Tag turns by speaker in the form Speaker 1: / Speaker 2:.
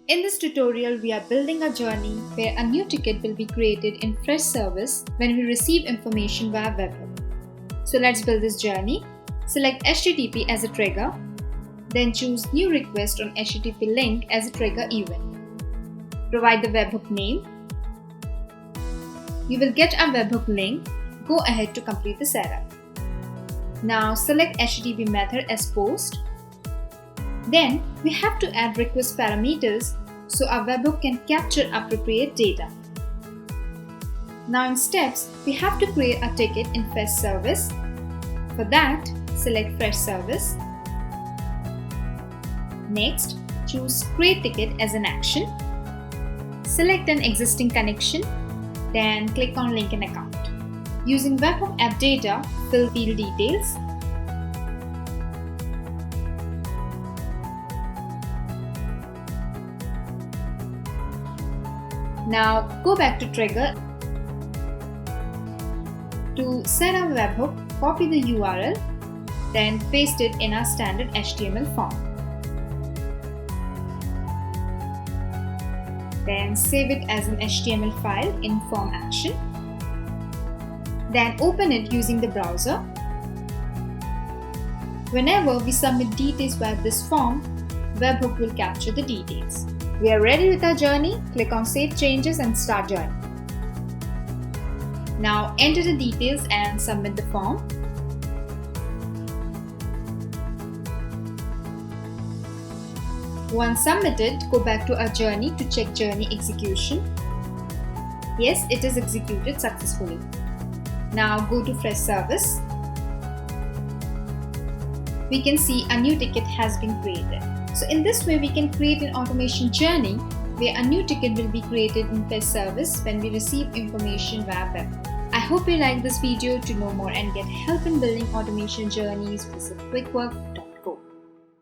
Speaker 1: In this tutorial, we are building a journey where a new ticket will be created in Freshservice when we receive information via Webhook. So let's build this journey. Select HTTP as a trigger, then choose New Request on HTTP link as a trigger event. Provide the Webhook name. You will get a Webhook link. Go ahead to complete the setup. Now select HTTP method as post. Then we have to add request parameters so our webhook can capture appropriate data. Now in steps, we have to create a ticket in Freshservice. For that, select Freshservice. Next, choose Create Ticket as an action. Select an existing connection, then click on Link an account. Using Webhook app data, fill field details. Now go back to trigger. To set our webhook, copy the URL, then paste it in our standard HTML form. Then save it as an HTML file in form action. Then open it using the browser. Whenever we submit details via this form, Webhook will capture the details. We are ready with our journey. Click on Save Changes and Start Journey. Now enter the details and submit the form. Once submitted, go back to our journey to check journey execution. Yes, it is executed successfully. Now go to Freshservice. We can see a new ticket has been created. So in this way, we can create an automation journey where a new ticket will be created in Freshservice when we receive information via web. I hope you like this video. To know more and get help in building automation journeys, visit quickwork.com.